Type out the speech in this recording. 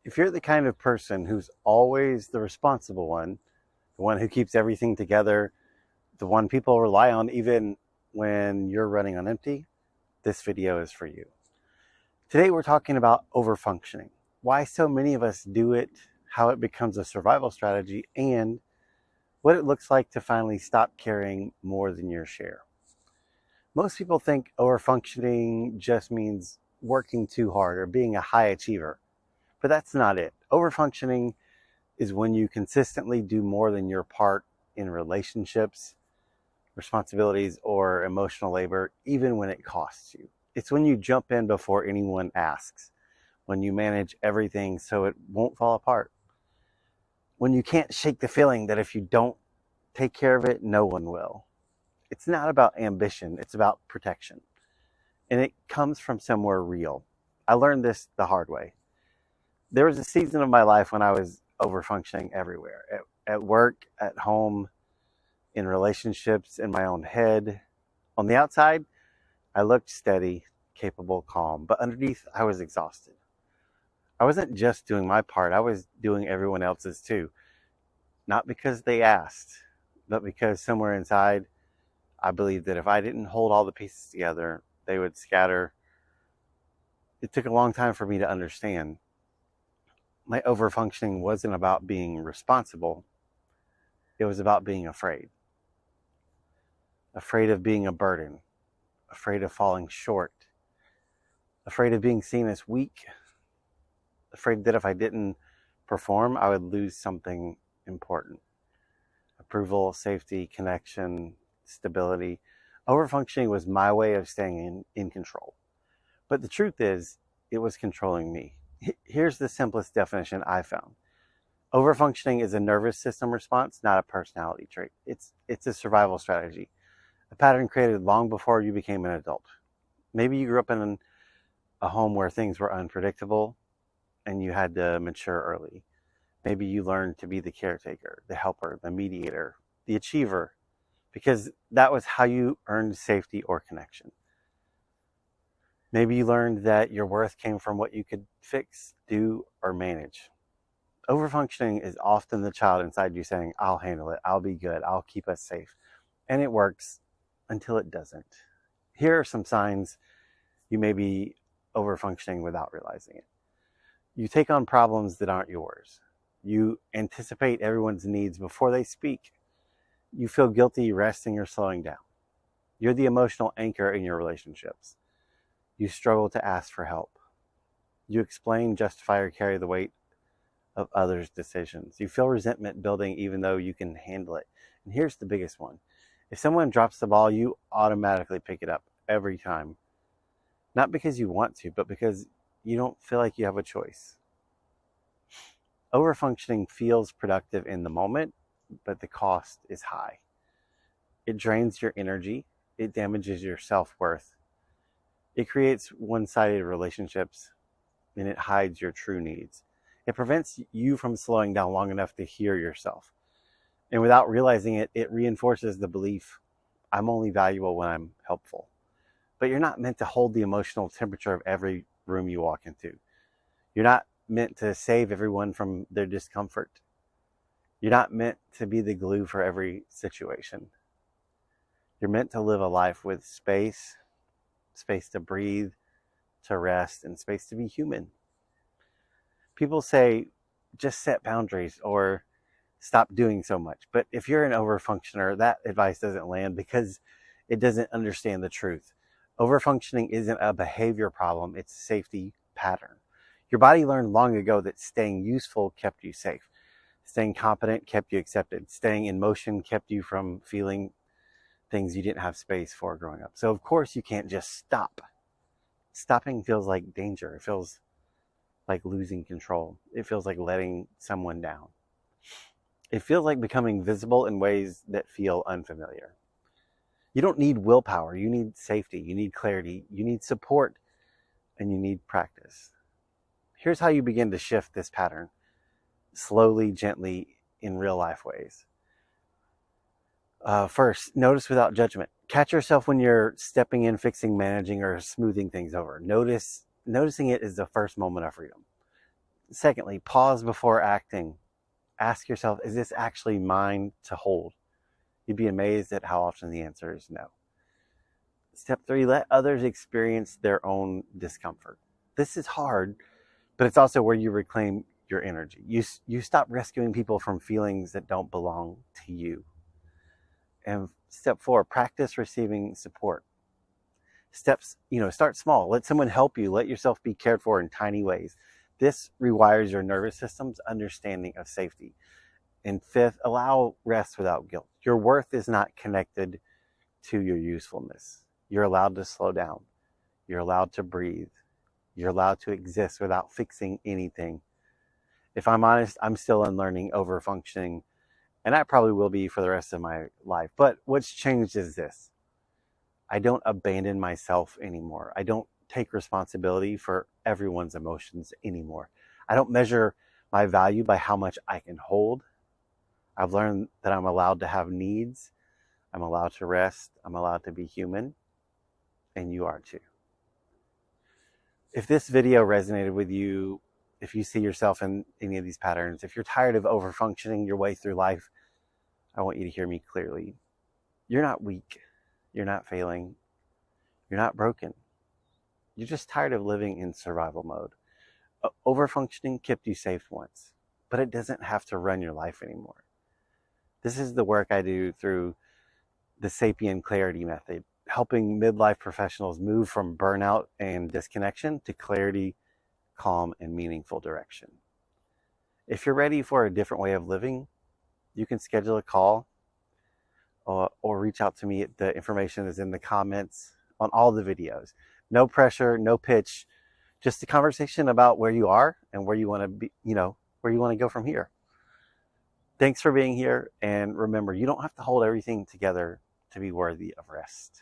If you're the kind of person who's always the responsible one, the one who keeps everything together, the one people rely on even when you're running on empty, this video is for you. Today we're talking about overfunctioning, why so many of us do it, how it becomes a survival strategy, and what it looks like to finally stop carrying more than your share. Most people think overfunctioning just means working too hard or being a high achiever, but that's not it. Overfunctioning is when you consistently do more than your part in relationships, responsibilities, or emotional labor, even when it costs you. It's when you jump in before anyone asks, when you manage everything so it won't fall apart, when you can't shake the feeling that if you don't take care of it, no one will. It's not about ambition, it's about protection. And it comes from somewhere real. I learned this the hard way. There was a season of my life when I was overfunctioning everywhere, at work, at home, in relationships, in my own head. On the outside, I looked steady, capable, calm, but underneath, I was exhausted. I wasn't just doing my part, I was doing everyone else's too. Not because they asked, but because somewhere inside, I believed that if I didn't hold all the pieces together, they would scatter. It took a long time for me to understand. My overfunctioning wasn't about being responsible. It was about being afraid. Afraid of being a burden. Afraid of falling short. Afraid of being seen as weak. Afraid that if I didn't perform, I would lose something important. Approval, safety, connection, stability. Overfunctioning was my way of staying in control. But the truth is, it was controlling me. Here's the simplest definition I found. Overfunctioning is a nervous system response, not a personality trait. It's a survival strategy, a pattern created long before you became an adult. Maybe you grew up in a home where things were unpredictable and you had to mature early. Maybe you learned to be the caretaker, the helper, the mediator, the achiever, because that was how you earned safety or connection. Maybe you learned that your worth came from what you could fix, do, or manage. Overfunctioning is often the child inside you saying, I'll handle it, I'll be good, I'll keep us safe. And it works until it doesn't. Here are some signs you may be overfunctioning without realizing it. You take on problems that aren't yours. You anticipate everyone's needs before they speak. You feel guilty resting or slowing down. You're the emotional anchor in your relationships. You struggle to ask for help. You explain, justify, or carry the weight of others' decisions. You feel resentment building even though you can handle it. And here's the biggest one. If someone drops the ball, you automatically pick it up every time. Not because you want to, but because you don't feel like you have a choice. Overfunctioning feels productive in the moment, but the cost is high. It drains your energy. It damages your self-worth. It creates one-sided relationships, and it hides your true needs. It prevents you from slowing down long enough to hear yourself. And without realizing it, it reinforces the belief, I'm only valuable when I'm helpful. But you're not meant to hold the emotional temperature of every room you walk into. You're not meant to save everyone from their discomfort. You're not meant to be the glue for every situation. You're meant to live a life with space to breathe, to rest, and space to be human. People say, just set boundaries or stop doing so much. But if you're an overfunctioner, that advice doesn't land because it doesn't understand the truth. Overfunctioning isn't a behavior problem, it's a safety pattern. Your body learned long ago that staying useful kept you safe. Staying competent kept you accepted. Staying in motion kept you from feeling things you didn't have space for growing up. So of course you can't just stop. Stopping feels like danger. It feels like losing control. It feels like letting someone down. It feels like becoming visible in ways that feel unfamiliar. You don't need willpower. You need safety. You need clarity. You need support. And you need practice. Here's how you begin to shift this pattern. Slowly, gently, in real life ways. First, notice without judgment. Catch yourself when you're stepping in, fixing, managing, or smoothing things over. Noticing it is the first moment of freedom. Secondly, pause before acting. Ask yourself, is this actually mine to hold? You'd be amazed at how often the answer is no. Step 3, let others experience their own discomfort. This is hard, but it's also where you reclaim your energy. You stop rescuing people from feelings that don't belong to you. And step 4, practice receiving support. Steps, start small. Let someone help you. Let yourself be cared for in tiny ways. This rewires your nervous system's understanding of safety. And 5th, allow rest without guilt. Your worth is not connected to your usefulness. You're allowed to slow down. You're allowed to breathe. You're allowed to exist without fixing anything. If I'm honest, I'm still unlearning overfunctioning, and I probably will be for the rest of my life. But what's changed is this. I don't abandon myself anymore. I don't take responsibility for everyone's emotions anymore. I don't measure my value by how much I can hold. I've learned that I'm allowed to have needs. I'm allowed to rest. I'm allowed to be human. And you are too. If this video resonated with you, if you see yourself in any of these patterns, if you're tired of overfunctioning your way through life, I want you to hear me clearly. You're not weak. You're not failing. You're not broken. You're just tired of living in survival mode. Overfunctioning kept you safe once, but it doesn't have to run your life anymore. This is the work I do through the Sapien Clarity Method, helping midlife professionals move from burnout and disconnection to clarity, calm, and meaningful direction. If you're ready for a different way of living, you can schedule a call or reach out to me. The information is in the comments on all the videos. No pressure, no pitch, just a conversation about where you are and where you want to be, where you want to go from here. Thanks for being here. And remember, you don't have to hold everything together to be worthy of rest.